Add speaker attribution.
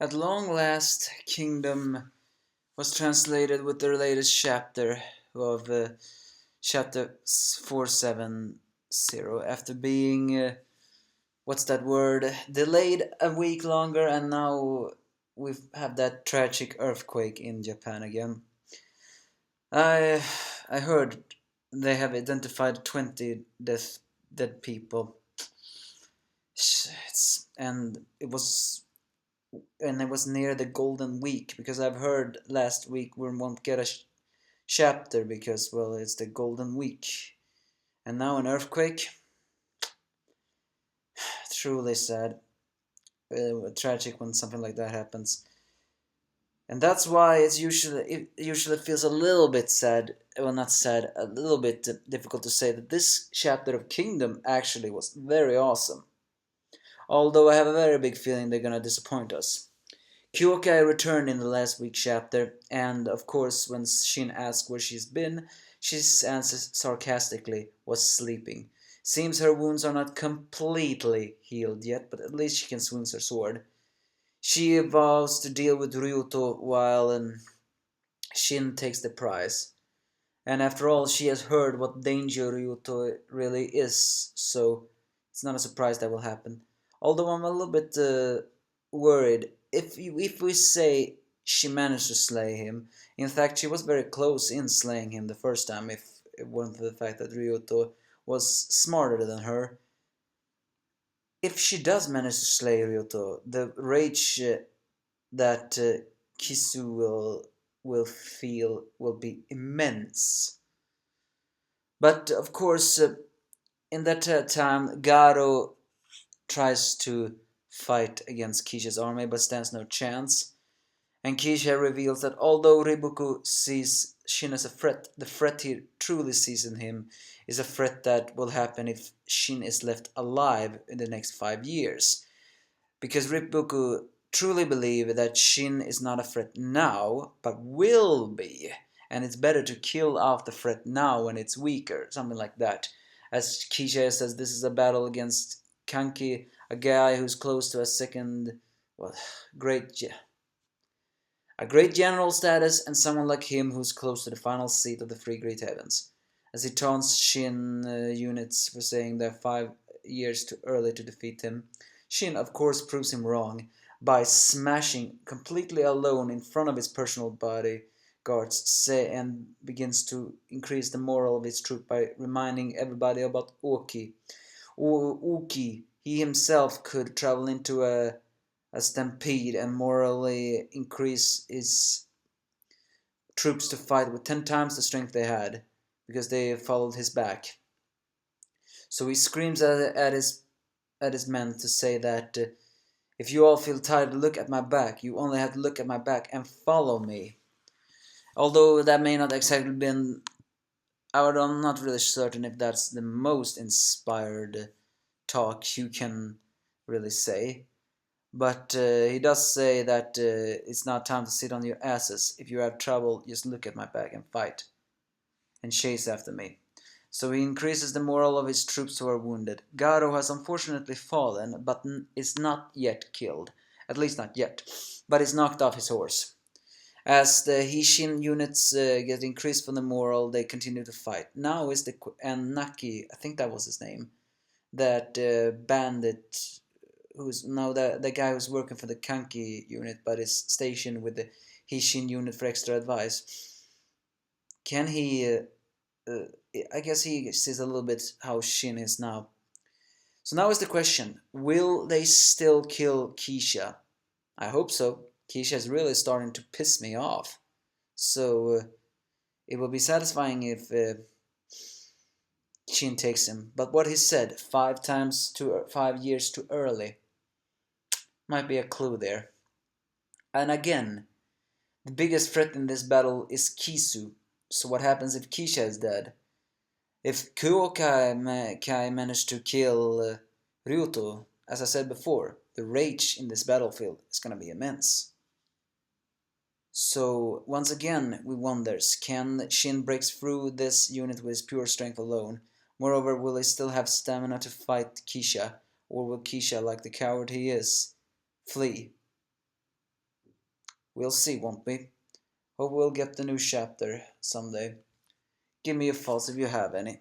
Speaker 1: At long last, Kingdom was translated with the latest chapter of chapter 470 after being, what's that word, delayed a week longer, and now we have that tragic earthquake in Japan again. I I heard they have identified 20 dead people. And it was near the golden week, because I've heard last week we won't get a chapter because, well, it's the golden week, and now an earthquake. Truly sad. Tragic when something like that happens, and that's why it usually feels a little bit sad. Well, not sad, a little bit difficult to say that this chapter of Kingdom actually was very awesome, although I have a very big feeling they're gonna disappoint us. Kyokai returned in the last week's chapter, and of course when Shin asks where she's been, she answers sarcastically, was sleeping. Seems her wounds are not completely healed yet, but at least she can swing her sword. She vows to deal with Ryuto while Shin takes the prize. And after all, she has heard what danger Ryuto really is, so it's not a surprise that will happen. Although I'm a little bit worried. If we say she managed to slay him, in fact, she was very close in slaying him the first time, if it weren't for the fact that Ryuto was smarter than her. If she does manage to slay Ryuto, the rage that Kisu will feel will be immense. But of course, in that time, Garo tries to fight against Kisha's army, but stands no chance. And Kisha reveals that although Riboku sees Shin as a threat, the threat he truly sees in him is a threat that will happen if Shin is left alive in the next 5 years. Because Riboku truly believes that Shin is not a threat now, but will be. And it's better to kill off the threat now when it's weaker, something like that. As Kisha says, this is a battle against Kanki, a guy who's close to a second, well, great, a great general status, and someone like him who's close to the final seat of the three great heavens. As he taunts Shin units for saying they're 5 years too early to defeat him, Shin of course proves him wrong by smashing completely alone in front of his personal bodyguards, and begins to increase the morale of his troop by reminding everybody about Oki. Uki, he himself could travel into a stampede and morally increase his troops to fight with 10 times the strength they had, because they followed his back. So he screams at his men to say that if you all feel tired, look at my back. You only have to look at my back and follow me. Although that may not exactly been, I'm not really certain if that's the most inspired talk you can really say. But he does say that it's not time to sit on your asses. If you have trouble, just look at my back and fight. And chase after me. So he increases the morale of his troops who are wounded. Garo has unfortunately fallen, but is not yet killed. At least not yet. But is knocked off his horse. As the Hishin units get increased from the morale, they continue to fight. Now is the Annunaki, I think that was his name, that bandit who's now the guy who's working for the Kanki unit but is stationed with the Hishin unit for extra advice. Can he I guess he sees a little bit how Shin is now. So now is the question, will they still kill Kisha? I hope so. Kisha is really starting to piss me off. So it will be satisfying if Shin takes him. But what he said, 5 years too early, might be a clue there. And again, the biggest threat in this battle is Kisu. So what happens if Kisha is dead? If Kuokai managed to kill Ryuto, as I said before, the rage in this battlefield is going to be immense. So once again, we wonders, can Shin break through this unit with his pure strength alone? Moreover, will he still have stamina to fight Kisha? Or will Kisha, like the coward he is, flee? We'll see, won't we? Hope we'll get the new chapter someday. Give me a false if you have any.